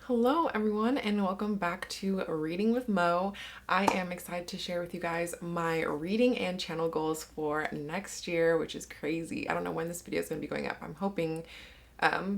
Hello everyone and welcome back to Reading with Mo. I am excited to share with you guys my reading and channel goals for next year, which is crazy. I don't know when this video is going to be going up. I'm hoping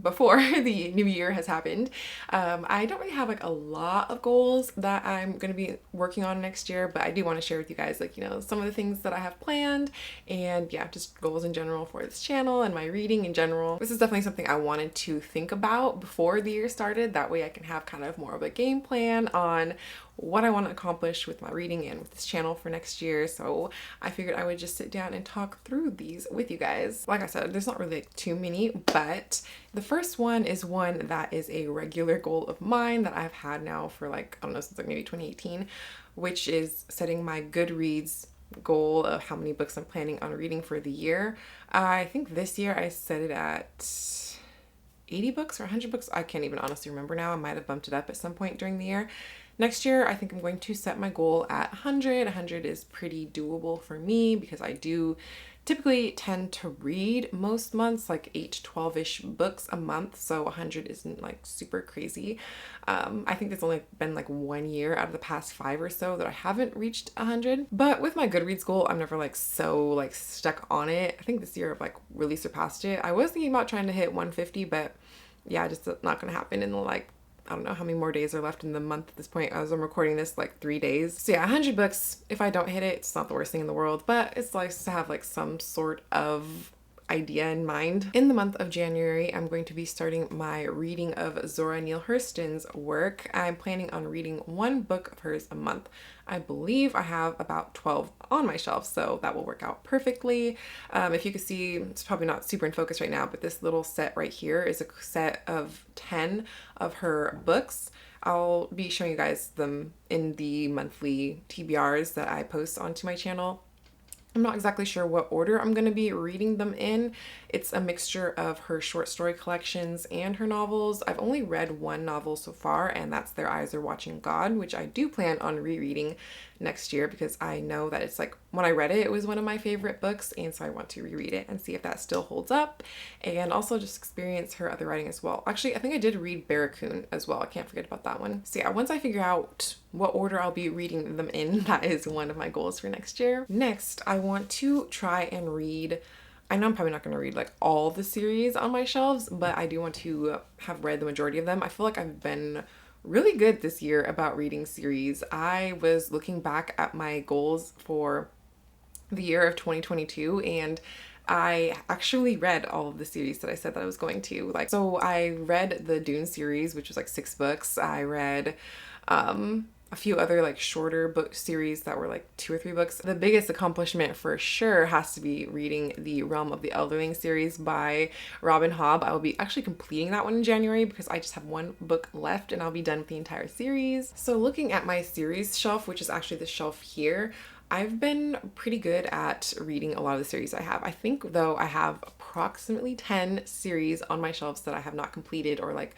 before the new year has happened. I don't really have like a lot of goals that I'm going to be working on next year, but I do want to share with you guys some of the things that I have planned and yeah, just goals in general for this channel and my reading in general. This is definitely something I wanted to think about before the year started. That way I can have kind of more of a game plan on what I want to accomplish with my reading and with this channel for next year. So I figured I would just sit down and talk through these with you guys. Like I said, there's not really too many, but the first one is one that is a regular goal of mine that I've had now for I don't know, since maybe 2018, which is setting my Goodreads goal of how many books I'm planning on reading for the year. I think this year I set it at 80 books or 100 books. I can't even honestly remember now. I might have bumped it up at some point during the year. Next year, I think I'm going to set my goal at 100. 100 is pretty doable for me because I do typically tend to read most months, like 8 to 12-ish books a month. So 100 isn't like super crazy. I think there's only been like 1 year out of the past 5 or so that I haven't reached 100. But with my Goodreads goal, I'm never so stuck on it. I think this year I've really surpassed it. I was thinking about trying to hit 150, but yeah, just not gonna happen in the I don't know how many more days are left in the month at this point as I'm recording this, 3 days. So yeah, 100 books. If I don't hit it, it's not the worst thing in the world, but it's nice to have some sort of idea in mind. In the month of January, I'm going to be starting my reading of Zora Neale Hurston's work. I'm planning on reading one book of hers a month. I believe I have about 12 on my shelf, so that will work out perfectly. If you can see, it's probably not super in focus right now, but this little set right here is a set of 10 of her books. I'll be showing you guys them in the monthly TBRs that I post onto my channel. I'm not exactly sure what order I'm going to be reading them in. It's a mixture of her short story collections and her novels. I've only read one novel so far, and that's Their Eyes Are Watching God, which I do plan on rereading next year because I know that it's when I read it, it was one of my favorite books, and so I want to reread it and see if that still holds up and also just experience her other writing as well. Actually, I think I did read Barracoon as well. I can't forget about that one. So yeah, once I figure out what order I'll be reading them in, that is one of my goals for next year. Next, I want to try and read, I know I'm probably not going to read all the series on my shelves, but I do want to have read the majority of them. I feel like I've been really good this year about reading series. I was looking back at my goals for the year of 2022 and I actually read all of the series that I said that I was going to. So I read the Dune series, which was 6 books. I read a few other shorter book series that were 2 or 3 books. The biggest accomplishment for sure has to be reading the Realm of the Elderling series by Robin Hobb. I will be actually completing that one in January because I just have 1 book left and I'll be done with the entire series. So looking at my series shelf, which is actually the shelf here, I've been pretty good at reading a lot of the series I have. I think though I have approximately 10 series on my shelves that I have not completed or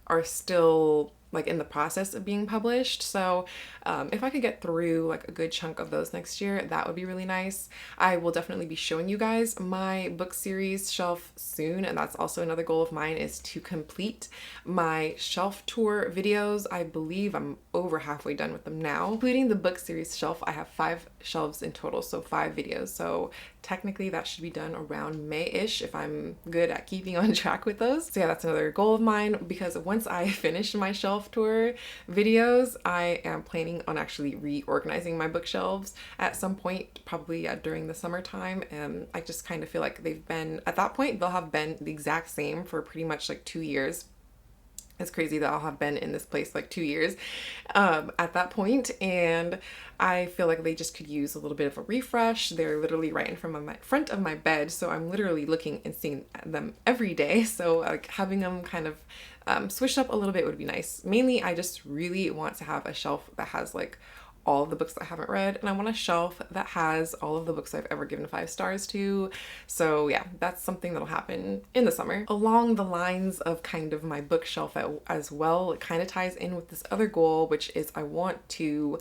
are still in the process of being published. So if I could get through a good chunk of those next year, that would be really nice. I will definitely be showing you guys my book series shelf soon, and that's also another goal of mine, is to complete my shelf tour videos. I believe I'm over halfway done with them now. Including the book series shelf, I have 5 shelves in total, so 5 videos. So technically that should be done around May-ish if I'm good at keeping on track with those. So yeah, that's another goal of mine, because once I finish my shelf tour videos, I am planning on actually reorganizing my bookshelves at some point, probably during the summertime. And I just kind of feel like they've been, at that point, they'll have been the exact same for pretty much 2 years. It's crazy that I'll have been in this place 2 years at that point, and I feel like they just could use a little bit of a refresh. They're literally right in front of my bed, so I'm literally looking and seeing them every day. So having them kind of switched up a little bit would be nice. Mainly, I just really want to have a shelf that has all of the books that I haven't read, and I want a shelf that has all of the books I've ever given 5 stars to. So yeah, that's something that'll happen in the summer. Along the lines of kind of my bookshelf as well, it kind of ties in with this other goal, which is I want to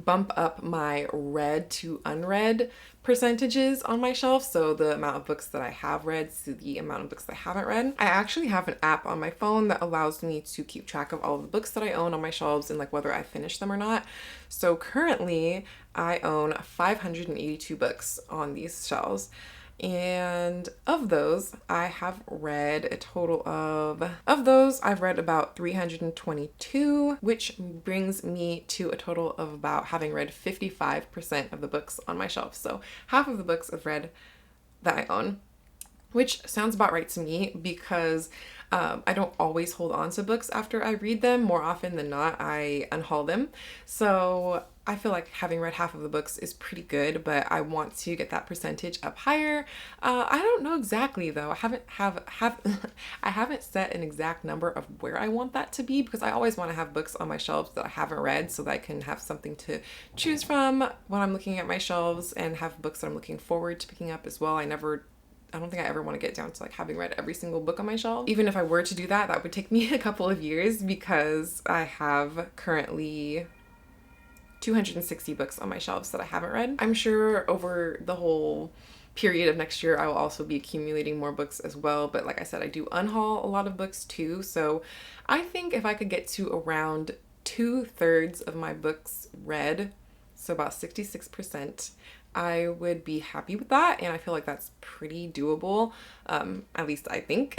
bump up my read to unread percentages on my shelf. So the amount of books that I have read to the amount of books that I haven't read. I actually have an app on my phone that allows me to keep track of all of the books that I own on my shelves and like whether I finish them or not. So currently I own 582 books on these shelves. And of those, I have read a total of those, I've read about 322, which brings me to a total of about having read 55% of the books on my shelf. So half of the books I've read that I own, which sounds about right to me because I don't always hold on to books after I read them. More often than not, I unhaul them. So I feel like having read half of the books is pretty good, but I want to get that percentage up higher. I don't know exactly though. I haven't set an exact number of where I want that to be because I always want to have books on my shelves that I haven't read so that I can have something to choose from when I'm looking at my shelves and have books that I'm looking forward to picking up as well. I don't think I ever want to get down to like having read every single book on my shelf. Even if I were to do that, that would take me a couple of years because I have currently 260 books on my shelves that I haven't read. I'm sure over the whole period of next year, I will also be accumulating more books as well. But like I said, I do unhaul a lot of books too. So I think if I could get to around 2/3 of my books read, so about 66%, I would be happy with that. And I feel like that's pretty doable. At least I think.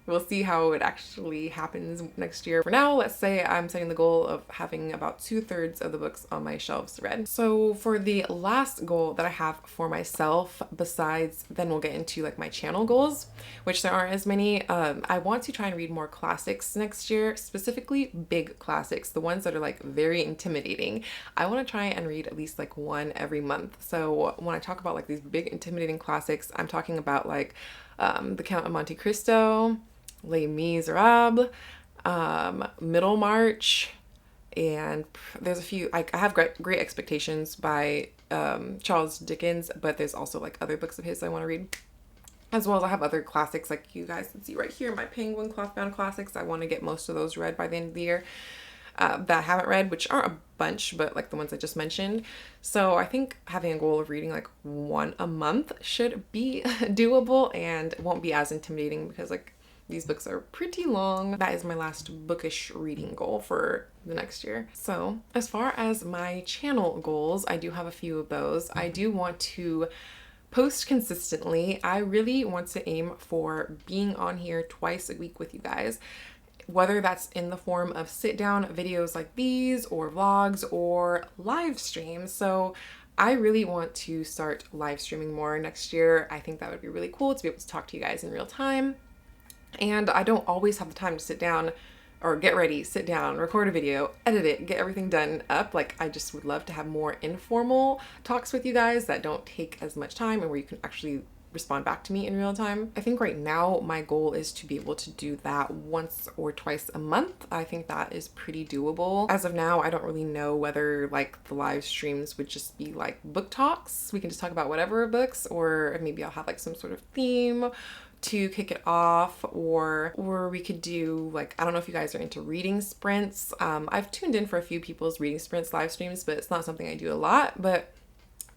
We'll see how it actually happens next year. For now, let's say I'm setting the goal of having about 2/3 of the books on my shelves read. So for the last goal that I have for myself, besides, then we'll get into like my channel goals, which there aren't as many. I want to try and read more classics next year, specifically big classics, the ones that are like very intimidating. I want to try and read at least like one every month. So when I talk about like these big intimidating classics, I'm talking about like The Count of Monte Cristo, Les Miserables, Middlemarch, and there's a few. I have great expectations by Charles Dickens, but there's also like other books of his I want to read, as well as I have other classics like you guys can see right here, my Penguin Clothbound classics. I want to get most of those read by the end of the year that I haven't read, which aren't a bunch, but like the ones I just mentioned. So I think having a goal of reading like one a month should be doable and won't be as intimidating because like these books are pretty long. That is my last bookish reading goal for the next year. So as far as my channel goals, I do have a few of those. I do want to post consistently. I really want to aim for being on here twice a week with you guys, whether that's in the form of sit down videos like these or vlogs or live streams. So I really want to start live streaming more next year. I think that would be really cool to be able to talk to you guys in real time. And I don't always have the time to sit down or get ready, sit down, record a video, edit it, get everything done up. Like I just would love to have more informal talks with you guys that don't take as much time and where you can actually respond back to me in real time. I think right now my goal is to be able to do that once or twice a month. I think that is pretty doable. As of now, I don't really know whether like the live streams would just be like book talks. We can just talk about whatever books, or maybe I'll have like some sort of theme to kick it off, or we could do like, I don't know if you guys are into reading sprints. I've tuned in for a few people's reading sprints live streams, but it's not something I do a lot. But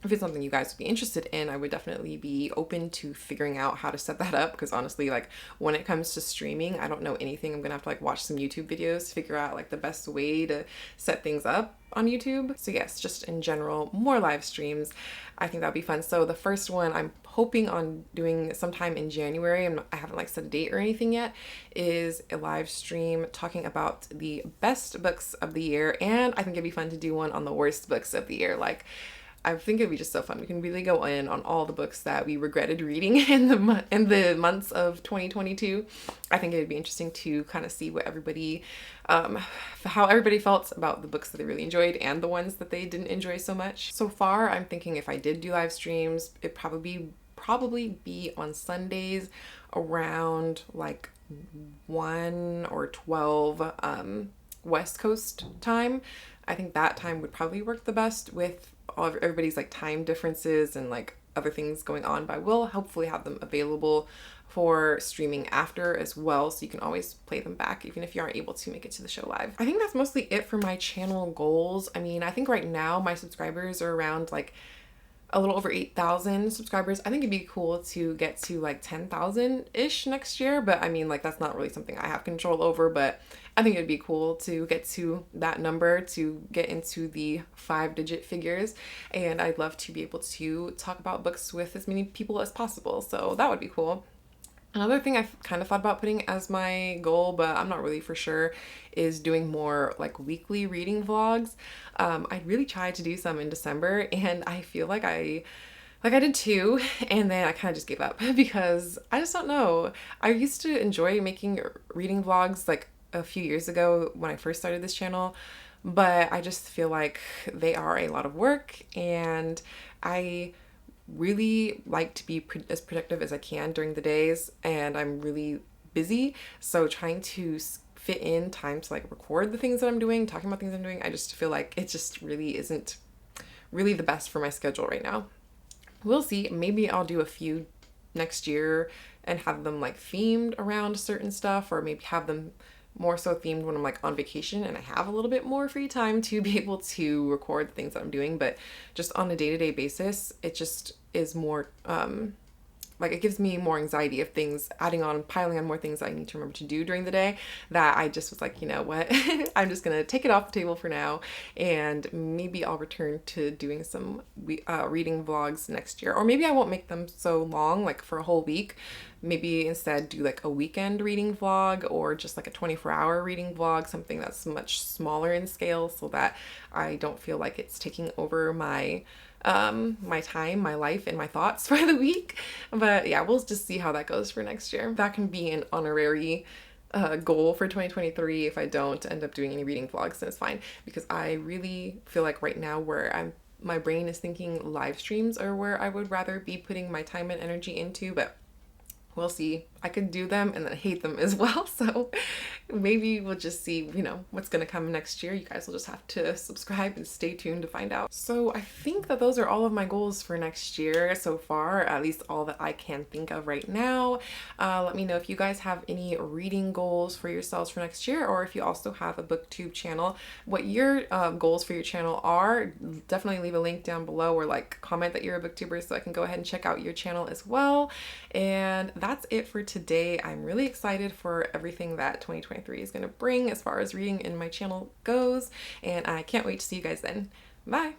if it's something you guys would be interested in, I would definitely be open to figuring out how to set that up, because honestly, like when it comes to streaming, I don't know anything. I'm gonna have to like watch some YouTube videos to figure out like the best way to set things up on YouTube. So yes, just in general, more live streams. I think that'd be fun. So the first one I'm hoping on doing sometime in January, I haven't like set a date or anything yet, is a live stream talking about the best books of the year. And I think it'd be fun to do one on the worst books of the year. Like, I think it'd be just so fun. We can really go in on all the books that we regretted reading in the months of 2022. I think it'd be interesting to kind of see what everybody, how everybody felt about the books that they really enjoyed and the ones that they didn't enjoy so much. So far, I'm thinking if I did do live streams, it'd probably be on Sundays around like 1 or 12 West Coast time. I think that time would probably work the best with everybody's like time differences and like other things going on, but I will hopefully have them available for streaming after as well, so you can always play them back even if you aren't able to make it to the show live. I think that's mostly it for my channel goals. I mean, I think right now my subscribers are around like a little over 8,000 subscribers. I think it'd be cool to get to like 10,000-ish next year, but I mean, like, that's not really something I have control over, but I think it'd be cool to get to that number, to get into the 5-digit figures, and I'd love to be able to talk about books with as many people as possible, so that would be cool. Another thing I've kind of thought about putting as my goal, but I'm not really for sure, is doing more like weekly reading vlogs. I really tried to do some in December, and I feel like I did too, and then I kind of just gave up because I just don't know. I used to enjoy making reading vlogs like a few years ago when I first started this channel, but I just feel like they are a lot of work, and I really like to be as productive as I can during the days, and I'm really busy, so trying to fit in time to like record the things that I'm doing, talking about things I'm doing, I just feel like it just really isn't really the best for my schedule right now. We'll see. Maybe I'll do a few next year and have them like themed around certain stuff, or maybe have them more so themed when I'm like on vacation and I have a little bit more free time to be able to record the things that I'm doing. But just on a day-to-day basis, it just is more like, it gives me more anxiety of things piling on more things I need to remember to do during the day, that I just was like, you know what, I'm just gonna take it off the table for now, and maybe I'll return to doing some reading vlogs next year. Or maybe I won't make them so long, like for a whole week. Maybe instead do like a weekend reading vlog, or just like a 24-hour reading vlog, something that's much smaller in scale, so that I don't feel like it's taking over my time, my life, and my thoughts for the week. But yeah, we'll just see how that goes for next year. That can be an honorary goal for 2023 if I don't end up doing any reading vlogs, then it's fine, because I really feel like right now my brain is thinking live streams are where I would rather be putting my time and energy into, but we'll see. I could do them and then hate them as well. So maybe we'll just see, you know, what's going to come next year. You guys will just have to subscribe and stay tuned to find out. So I think that those are all of my goals for next year so far, at least all that I can think of right now. Let me know if you guys have any reading goals for yourselves for next year, or if you also have a booktube channel, what your goals for your channel are. Definitely leave a link down below, or like comment that you're a booktuber so I can go ahead and check out your channel as well. And that's it for today. I'm really excited for everything that 2023 is going to bring as far as reading in my channel goes, and I can't wait to see you guys then. Bye!